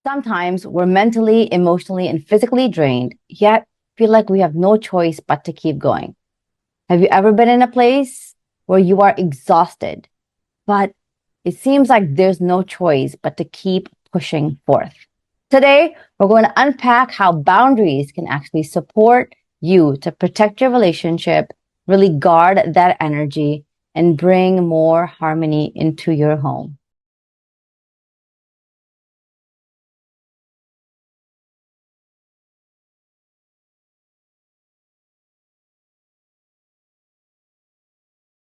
Sometimes we're mentally, emotionally, and physically drained, yet feel like we have no choice but to keep going. Have you ever been in a place where you are exhausted, but it seems like there's no choice but to keep pushing forth? Today, we're going to unpack how boundaries can actually support you to protect your relationship, really guard that energy, and bring more harmony into your home.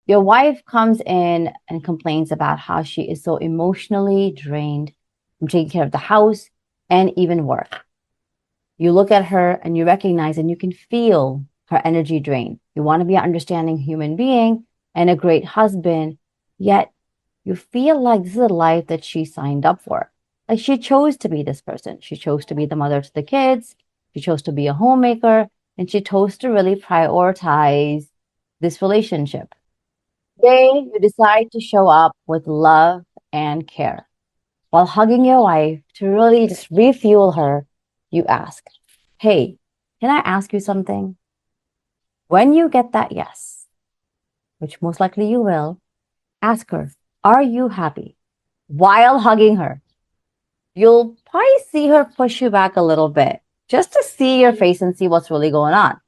Your wife comes in and complains about how she is so emotionally drained from taking care of the house and even work. You look at her and you recognize and you can feel her energy drain. You want to be an understanding human being and a great husband, yet you feel like this is a life that she signed up for. Like she chose to be this person. She chose to be the mother to the kids. She chose to be a homemaker, and she chose to really prioritize this relationship. Today, you decide to show up with love and care. While hugging your wife to really just refuel her, you ask, "Hey, can I ask you something?" When you get that yes, which most likely you will, ask her, "Are you happy?" While hugging her. You'll probably see her push you back a little bit just to see your face and see what's really going on.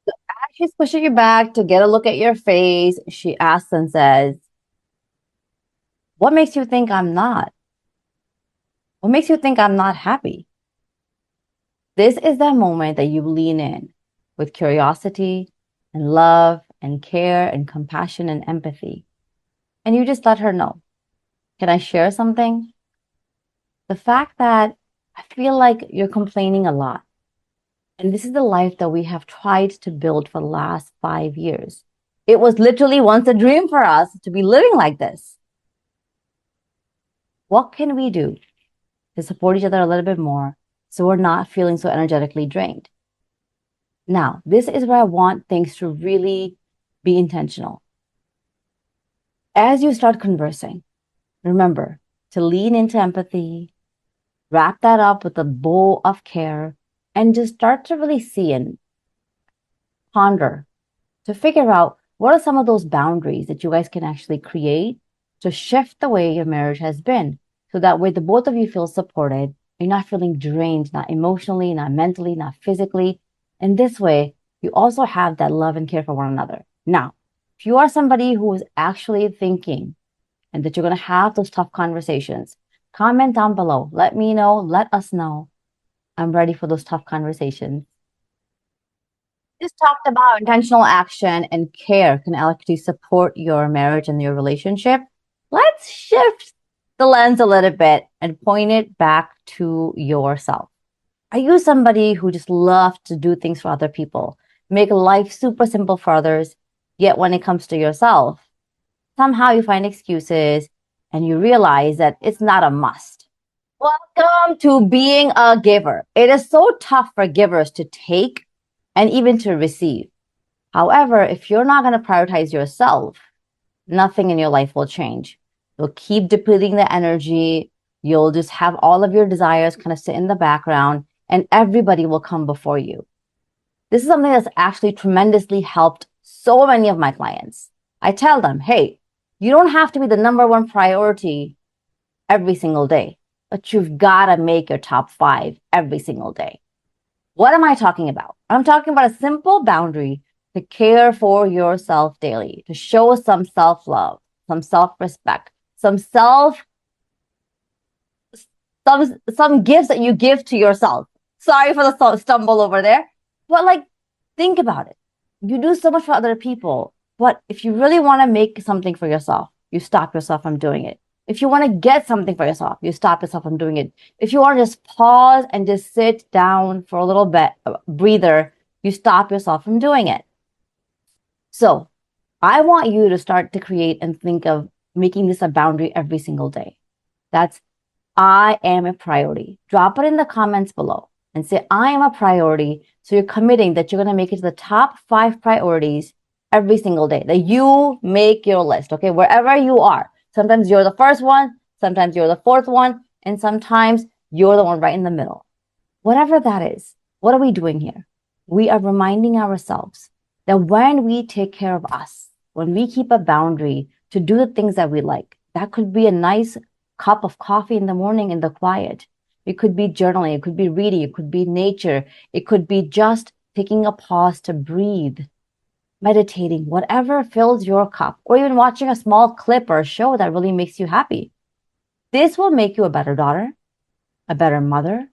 As she's pushing you back to get a look at your face, she asks and says, "What makes you think I'm not? What makes you think I'm not happy?" This is that moment that you lean in with curiosity and love and care and compassion and empathy. And you just let her know. Can I share something? The fact that I feel like you're complaining a lot. And this is the life that we have tried to build for the last 5 years. It was literally once a dream for us to be living like this. What can we do to support each other a little bit more so we're not feeling so energetically drained? Now, this is where I want things to really be intentional. As you start conversing, remember to lean into empathy, wrap that up with a bow of care, and just start to really see and ponder to figure out what are some of those boundaries that you guys can actually create to shift the way your marriage has been. So that way the both of you feel supported. You're not feeling drained, not emotionally, not mentally, not physically. And this way, you also have that love and care for one another. Now, if you are somebody who is actually thinking and that you're going to have those tough conversations, comment down below. Let me know. Let us know. I'm ready for those tough conversations. Just talked about intentional action and care can actually support your marriage and your relationship. Let's shift the lens a little bit and point it back to yourself. Are you somebody who just loves to do things for other people, make life super simple for others, yet when it comes to yourself, somehow you find excuses and you realize that it's not a must? Welcome to being a giver. It is so tough for givers to take and even to receive. However, if you're not going to prioritize yourself, nothing in your life will change. You'll keep depleting the energy. You'll just have all of your desires kind of sit in the background, and everybody will come before you. This is something that's actually tremendously helped so many of my clients. I tell them, hey, you don't have to be the number one priority every single day, but you've got to make your top 5 every single day. What am I talking about? I'm talking about a simple boundary to care for yourself daily, to show some self-love, some self-respect, some gifts that you give to yourself. Sorry for the stumble over there. But like, think about it. You do so much for other people, but if you really want to make something for yourself, you stop yourself from doing it. If you want to get something for yourself, you stop yourself from doing it. If you want to just pause and just sit down for a little bit, breather, you stop yourself from doing it. So I want you to start to create and think of making this a boundary every single day. That's I am a priority. Drop it in the comments below and say, I am a priority. So you're committing that you're going to make it to the top 5 priorities every single day, that you make your list, okay? Wherever you are. Sometimes you're the first one, sometimes you're the 4th one, and sometimes you're the one right in the middle. Whatever that is, what are we doing here? We are reminding ourselves that when we take care of us, when we keep a boundary to do the things that we like, that could be a nice cup of coffee in the morning in the quiet. It could be journaling, it could be reading, it could be nature, it could be just taking a pause to breathe, meditating, whatever fills your cup, or even watching a small clip or a show that really makes you happy. This will make you a better daughter, a better mother,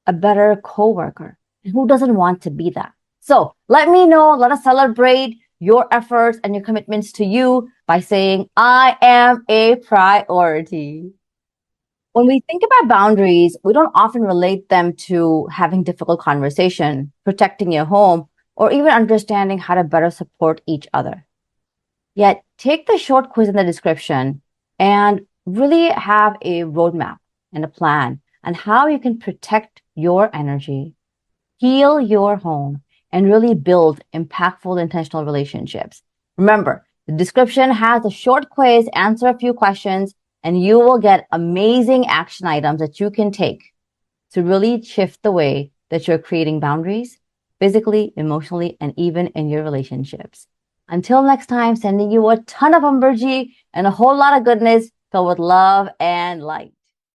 a better coworker. And who doesn't want to be that? So let me know. Let us celebrate your efforts and your commitments to you by saying, I am a priority. When we think about boundaries, we don't often relate them to having difficult conversation, protecting your home, or even understanding how to better support each other. Yet take the short quiz in the description and really have a roadmap and a plan on how you can protect your energy, heal your home, and really build impactful, intentional relationships. Remember, the description has a short quiz, answer a few questions, and you will get amazing action items that you can take to really shift the way that you're creating boundaries physically, emotionally, and even in your relationships. Until next time, sending you a ton of Amberji and a whole lot of goodness filled with love and light.